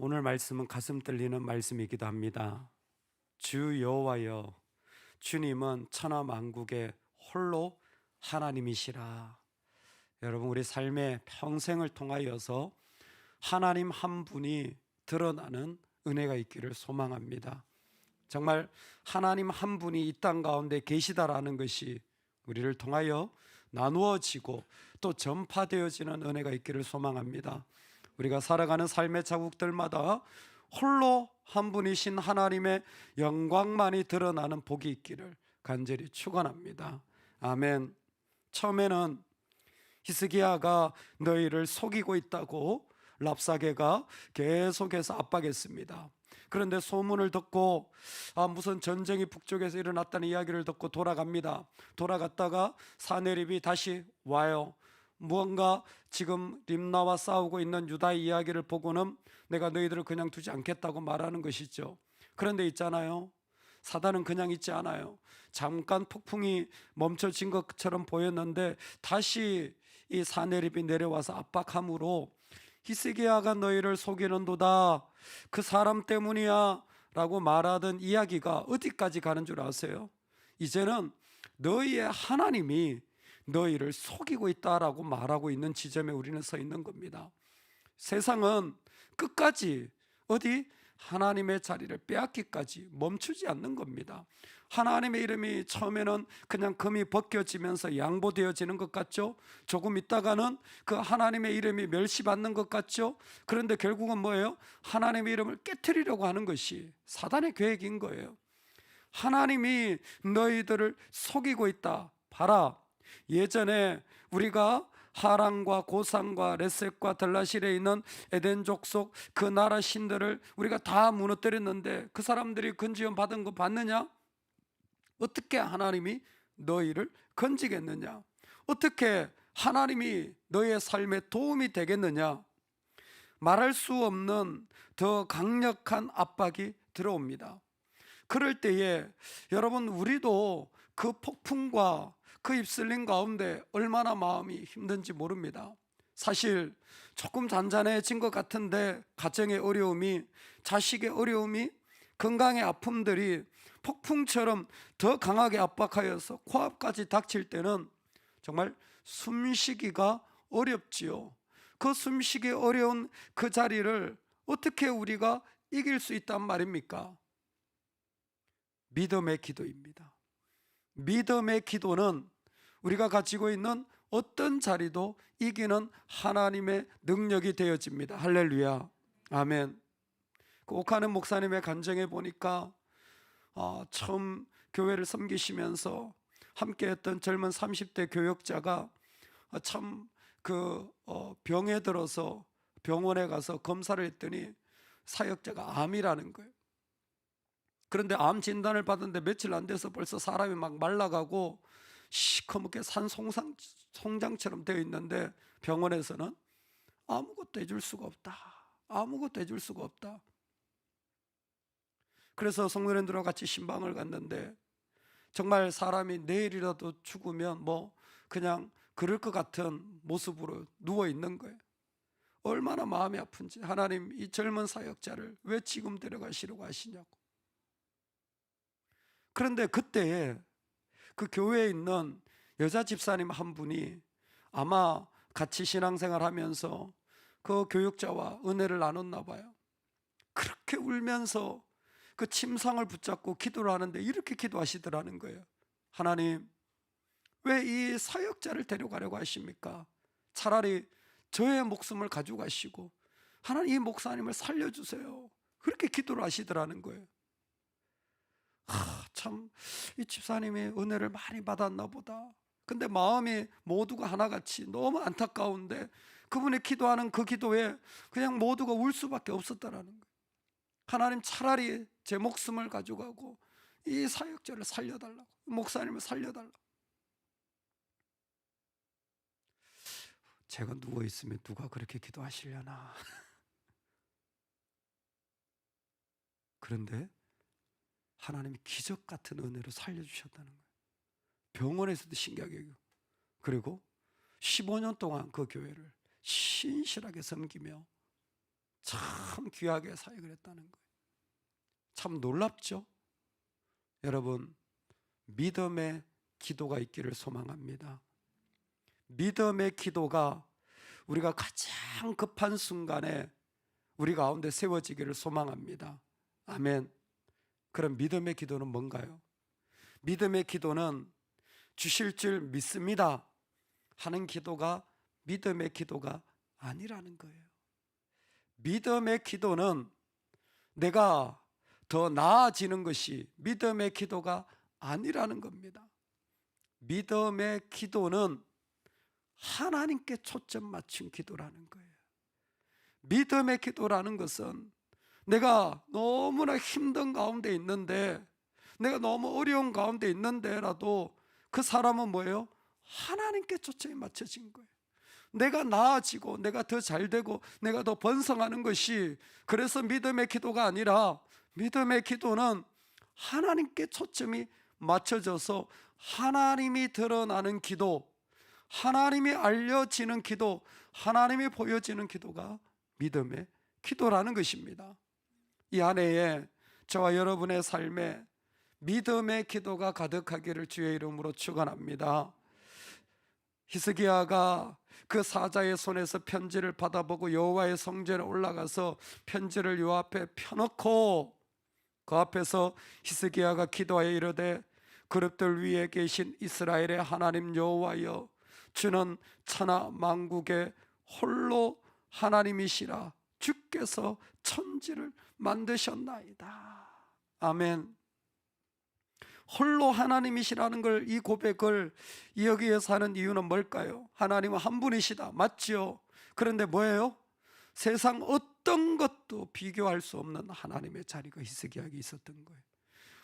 오늘 말씀은 가슴 떨리는 말씀이기도 합니다. 주 여호와여, 주님은 천하 만국의 홀로 하나님이시라. 여러분, 우리 삶의 평생을 통하여서 하나님 한 분이 드러나는 은혜가 있기를 소망합니다. 정말 하나님 한 분이 이 땅 가운데 계시다라는 것이 우리를 통하여 나누어지고 또 전파되어지는 은혜가 있기를 소망합니다. 우리가 살아가는 삶의 자국들마다 홀로 한 분이신 하나님의 영광만이 드러나는 복이 있기를 간절히 축원합니다. 아멘. 처음에는 히스기야가 너희를 속이고 있다고 랍사게가 계속해서 압박했습니다. 그런데 소문을 듣고 무슨 전쟁이 북쪽에서 일어났다는 이야기를 듣고 돌아갑니다. 돌아갔다가 사내립이 다시 와요. 무언가 지금 림나와 싸우고 있는 유다의 이야기를 보고는 내가 너희들을 그냥 두지 않겠다고 말하는 것이죠. 그런데 있잖아요, 사단은 그냥 있지 않아요. 잠깐 폭풍이 멈춰진 것처럼 보였는데 다시 이 사내립이 내려와서 압박함으로 히스기야가 너희를 속이는도다, 그 사람 때문이야 라고 말하던 이야기가 어디까지 가는 줄 아세요? 이제는 너희의 하나님이 너희를 속이고 있다라고 말하고 있는 지점에 우리는 서 있는 겁니다. 세상은 끝까지 하나님의 자리를 빼앗기까지 멈추지 않는 겁니다. 하나님의 이름이 처음에는 그냥 금이 벗겨지면서 양보되어지는 것 같죠? 조금 있다가는 그 하나님의 이름이 멸시받는 것 같죠? 그런데 결국은 뭐예요? 하나님의 이름을 깨트리려고 하는 것이 사단의 계획인 거예요. 하나님이 너희들을 속이고 있다. 봐라, 예전에 우리가 하란과 고산과 레셋과 들라실에 있는 에덴 족속 그 나라 신들을 우리가 다 무너뜨렸는데 그 사람들이 건지움 받은 거 봤느냐? 어떻게 하나님이 너희를 건지겠느냐? 어떻게 하나님이 너희의 삶에 도움이 되겠느냐? 말할 수 없는 더 강력한 압박이 들어옵니다. 그럴 때에 여러분, 우리도 그 폭풍과 그 입슬림 가운데 얼마나 마음이 힘든지 모릅니다. 사실 조금 잔잔해진 것 같은데 가정의 어려움이, 자식의 어려움이, 건강의 아픔들이 폭풍처럼 더 강하게 압박하여서 코앞까지 닥칠 때는 정말 숨쉬기가 어렵지요. 그 숨쉬기 어려운 그 자리를 어떻게 우리가 이길 수 있단 말입니까? 믿음의 기도입니다. 믿음의 기도는 우리가 가지고 있는 어떤 자리도 이기는 하나님의 능력이 되어집니다. 할렐루야, 아멘. 그 옥하는 목사님의 간증에 보니까 처음 교회를 섬기시면서 함께했던 젊은 30대 교역자가 참 병에 들어서 병원에 가서 검사를 했더니 사역자가 암이라는 거예요. 그런데 암 진단을 받았는데 며칠 안 돼서 벌써 사람이 막 말라가고 시커멓게 산 송장처럼 되어 있는데 병원에서는 아무것도 해줄 수가 없다. 아무것도 해줄 수가 없다. 그래서 성도님들과 같이 신방을 갔는데 정말 사람이 내일이라도 죽으면 그냥 그럴 것 같은 모습으로 누워 있는 거예요. 얼마나 마음이 아픈지. 하나님, 이 젊은 사역자를 왜 지금 데려가시려고 하시냐고. 그런데 그때에 그 교회에 있는 여자 집사님 한 분이 아마 같이 신앙생활 하면서 그 교육자와 은혜를 나눴나 봐요. 그렇게 울면서 그 침상을 붙잡고 기도를 하는데 이렇게 기도하시더라는 거예요. 하나님, 왜 이 사역자를 데려가려고 하십니까? 차라리 저의 목숨을 가져가시고 하나님, 이 목사님을 살려주세요. 그렇게 기도를 하시더라는 거예요. 참, 이 집사님이 은혜를 많이 받았나 보다. 근데 마음이 모두가 하나같이 너무 안타까운데 그분이 기도하는 그 기도에 그냥 모두가 울 수밖에 없었다라는 거예요. 하나님, 차라리 제 목숨을 가져가고 이 사역자를 살려달라고, 목사님을 살려달라고. 제가 누워있으면 누가 그렇게 기도하시려나. 그런데 하나님이 기적 같은 은혜로 살려주셨다는 거예요. 병원에서도 신기하게 여기고, 그리고 15년 동안 그 교회를 신실하게 섬기며 참 귀하게 사역을 했다는 거예요. 참 놀랍죠? 여러분, 믿음의 기도가 있기를 소망합니다. 믿음의 기도가 우리가 가장 급한 순간에 우리 가운데 세워지기를 소망합니다. 아멘. 그럼 믿음의 기도는 뭔가요? 믿음의 기도는 주실 줄 믿습니다 하는 기도가 믿음의 기도가 아니라는 거예요. 믿음의 기도는 내가 더 나아지는 것이 믿음의 기도가 아니라는 겁니다. 믿음의 기도는 하나님께 초점 맞춘 기도라는 거예요. 믿음의 기도라는 것은 내가 너무나 힘든 가운데 있는데, 내가 너무 어려운 가운데 있는데라도 그 사람은 뭐예요? 하나님께 초점이 맞춰진 거예요. 내가 나아지고 내가 더 잘되고 내가 더 번성하는 것이, 그래서 믿음의 기도가 아니라 믿음의 기도는 하나님께 초점이 맞춰져서 하나님이 드러나는 기도, 하나님이 알려지는 기도, 하나님이 보여지는 기도가 믿음의 기도라는 것입니다. 이 안에 저와 여러분의 삶에 믿음의 기도가 가득하기를 주의 이름으로 축원합니다. 히스기야가 그 사자의 손에서 편지를 받아보고 여호와의 성전에 올라가서 편지를 요 앞에 펴놓고 그 앞에서 히스기야가 기도하여 이르되 그릇들 위에 계신 이스라엘의 하나님 여호와여, 주는 천하 만국의 홀로 하나님이시라. 주께서 천지를 만드셨나이다. 아멘. 홀로 하나님이시라는 걸, 이 고백을 여기에서 하는 이유는 뭘까요? 하나님은 한 분이시다, 맞지요? 그런데 뭐예요? 세상 어떤 것도 비교할 수 없는 하나님의 자리가 히스기야에게 있었던 거예요.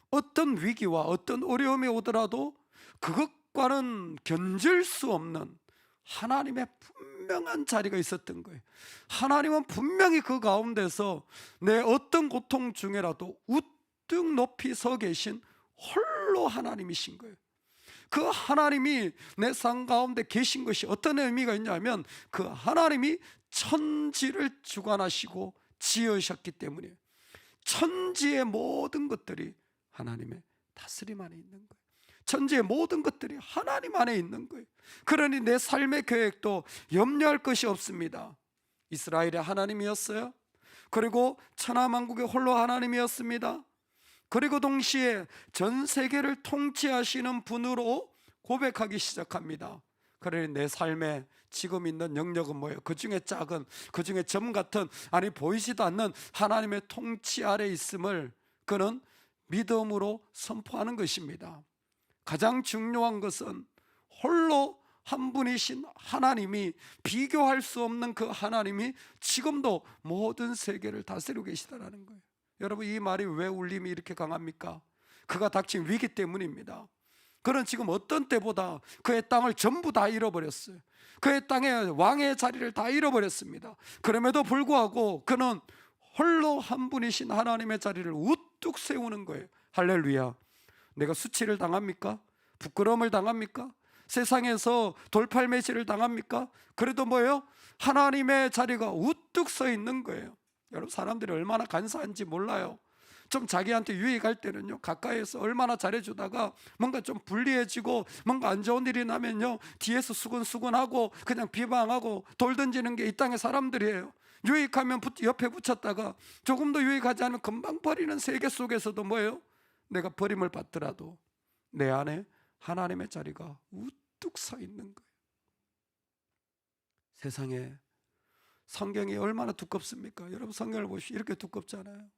어떤 위기와 어떤 어려움이 오더라도 그것과는 견질 수 없는 하나님의 분명한 자리가 있었던 거예요. 하나님은 분명히 그 가운데서 내 어떤 고통 중에라도 우뚝 높이 서 계신 홀로 하나님이신 거예요. 그 하나님이 내 삶 가운데 계신 것이 어떤 의미가 있냐면, 그 하나님이 천지를 주관하시고 지으셨기 때문이에요. 천지의 모든 것들이 하나님의 다스림 안에 있는 거예요. 천지의 모든 것들이 하나님 안에 있는 거예요. 그러니 내 삶의 계획도 염려할 것이 없습니다. 이스라엘의 하나님이었어요. 그리고 천하만국의 홀로 하나님이었습니다. 그리고 동시에 전 세계를 통치하시는 분으로 고백하기 시작합니다. 그러니 내 삶에 지금 있는 영역은 뭐예요? 그 중에 작은, 그 중에 점 같은, 아니 보이지도 않는 하나님의 통치 아래 있음을 그는 믿음으로 선포하는 것입니다. 가장 중요한 것은 홀로 한 분이신 하나님이, 비교할 수 없는 그 하나님이 지금도 모든 세계를 다스리고 계시다는 거예요. 여러분, 이 말이 왜 울림이 이렇게 강합니까? 그가 닥친 위기 때문입니다. 그는 지금 어떤 때보다 그의 땅을 전부 다 잃어버렸어요. 그의 땅의 왕의 자리를 다 잃어버렸습니다. 그럼에도 불구하고 그는 홀로 한 분이신 하나님의 자리를 우뚝 세우는 거예요. 할렐루야. 내가 수치를 당합니까? 부끄러움을 당합니까? 세상에서 돌팔매질을 당합니까? 그래도 뭐예요? 하나님의 자리가 우뚝 서 있는 거예요. 여러분, 사람들이 얼마나 간사한지 몰라요. 좀 자기한테 유익할 때는요, 가까이에서 얼마나 잘해주다가 뭔가 좀 불리해지고 뭔가 안 좋은 일이 나면요, 뒤에서 수근수근하고 그냥 비방하고 돌 던지는 게 이 땅의 사람들이에요. 유익하면 옆에 붙였다가 조금 더 유익하지 않으면 금방 버리는 세계 속에서도 뭐예요? 내가 버림을 받더라도 내 안에 하나님의 자리가 우뚝 서 있는 거예요. 세상에 성경이 얼마나 두껍습니까? 여러분, 성경을 보시면 이렇게 두껍잖아요.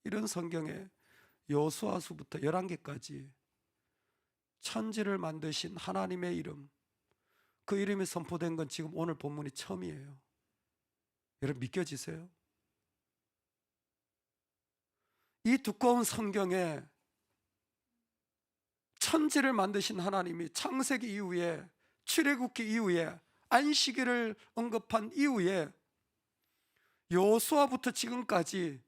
이런 성경에 여호수아서부터 11개까지 천지를 만드신 하나님의 이름, 그 이름이 선포된 건 지금 오늘 본문이 처음이에요. 여러분, 믿겨지세요? 이 두꺼운 성경에 천지를 만드신 하나님이 창세기 이후에, 출애굽기 이후에, 안식일을 언급한 이후에 여호수아부터 지금까지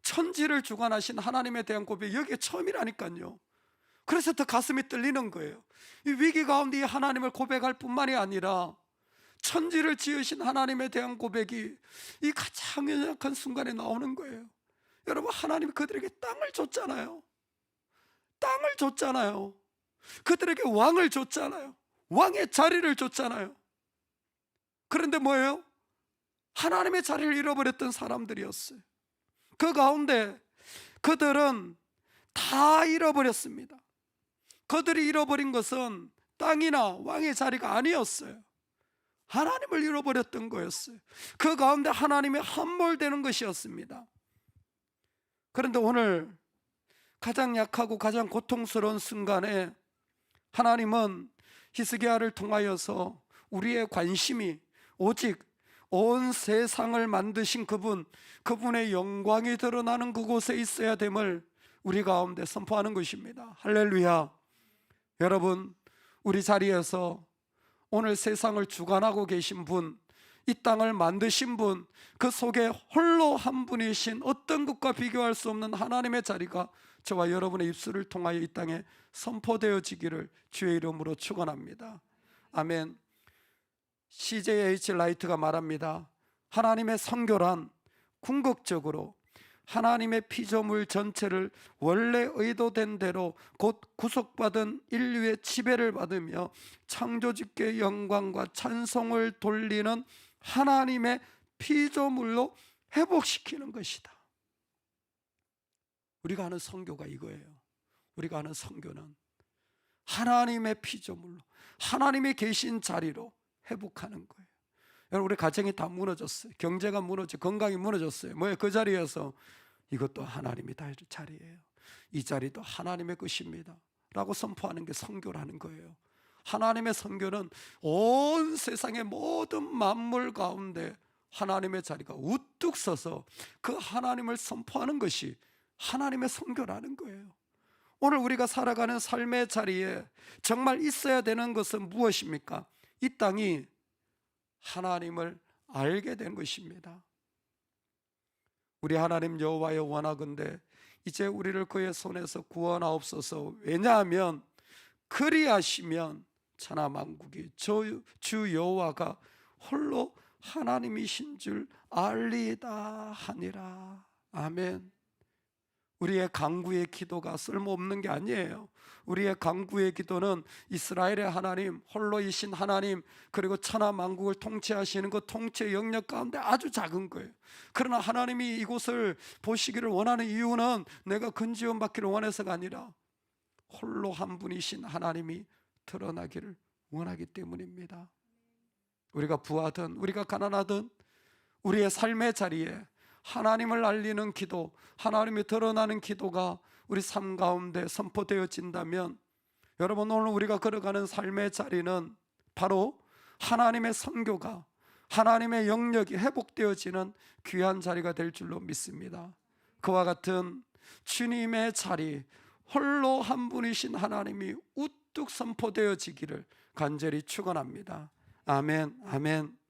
천지를 주관하신 하나님에 대한 고백이 여기에 처음이라니까요. 그래서 더 가슴이 떨리는 거예요. 이 위기 가운데 이 하나님을 고백할 뿐만이 아니라 천지를 지으신 하나님에 대한 고백이 이 가장 연약한 순간에 나오는 거예요. 여러분, 하나님이 그들에게 땅을 줬잖아요. 땅을 줬잖아요. 그들에게 왕을 줬잖아요. 왕의 자리를 줬잖아요. 그런데 뭐예요? 하나님의 자리를 잃어버렸던 사람들이었어요. 그 가운데 그들은 다 잃어버렸습니다. 그들이 잃어버린 것은 땅이나 왕의 자리가 아니었어요. 하나님을 잃어버렸던 거였어요. 그 가운데 하나님이 함몰되는 것이었습니다. 그런데 오늘 가장 약하고 가장 고통스러운 순간에 하나님은 히스기야를 통하여서 우리의 관심이 오직 온 세상을 만드신 그분의 영광이 드러나는 그곳에 있어야 됨을 우리 가운데 선포하는 것입니다. 할렐루야. 여러분, 우리 자리에서 오늘 세상을 주관하고 계신 분, 이 땅을 만드신 분, 그 속에 홀로 한 분이신 어떤 것과 비교할 수 없는 하나님의 자리가 저와 여러분의 입술을 통하여 이 땅에 선포되어지기를 주의 이름으로 축원합니다. 아멘. CJH 라이트가 말합니다. 하나님의 선교란 궁극적으로 하나님의 피조물 전체를 원래 의도된 대로 곧 구속받은 인류의 지배를 받으며 창조주께 영광과 찬송을 돌리는 하나님의 피조물로 회복시키는 것이다. 우리가 하는 선교가 이거예요. 우리가 하는 선교는 하나님의 피조물로, 하나님이 계신 자리로 회복하는 거예요. 여러분, 우리 가정이 다 무너졌어요. 경제가 무너져, 건강이 무너졌어요. 뭐예요? 그 자리에서 이것도 하나님이 다 자리예요. 이 자리도 하나님의 것입니다 라고 선포하는 게 선교라는 거예요. 하나님의 선교는 온 세상의 모든 만물 가운데 하나님의 자리가 우뚝 서서 그 하나님을 선포하는 것이 하나님의 선교라는 거예요. 오늘 우리가 살아가는 삶의 자리에 정말 있어야 되는 것은 무엇입니까? 이 땅이 하나님을 알게 된 것입니다. 우리 하나님 여호와여, 원하건대 이제 우리를 그의 손에서 구원하옵소서. 왜냐하면 그리하시면 천하 만국이 주 여호와가 홀로 하나님이신 줄 알리다 하니라. 아멘. 우리의 간구의 기도가 쓸모없는 게 아니에요. 우리의 간구의 기도는 이스라엘의 하나님, 홀로이신 하나님, 그리고 천하 만국을 통치하시는 그 통치 영역 가운데 아주 작은 거예요. 그러나 하나님이 이곳을 보시기를 원하는 이유는 내가 근지원 받기를 원해서가 아니라 홀로 한 분이신 하나님이 드러나기를 원하기 때문입니다. 우리가 부하든 우리가 가난하든 우리의 삶의 자리에 하나님을 알리는 기도, 하나님이 드러나는 기도가 우리 삶 가운데 선포되어진다면, 여러분, 오늘 우리가 걸어가는 삶의 자리는 바로 하나님의 선교가, 하나님의 영역이 회복되어지는 귀한 자리가 될 줄로 믿습니다. 그와 같은 주님의 자리, 홀로 한 분이신 하나님이 우뚝 선포되어지기를 간절히 축원합니다. 아멘, 아멘.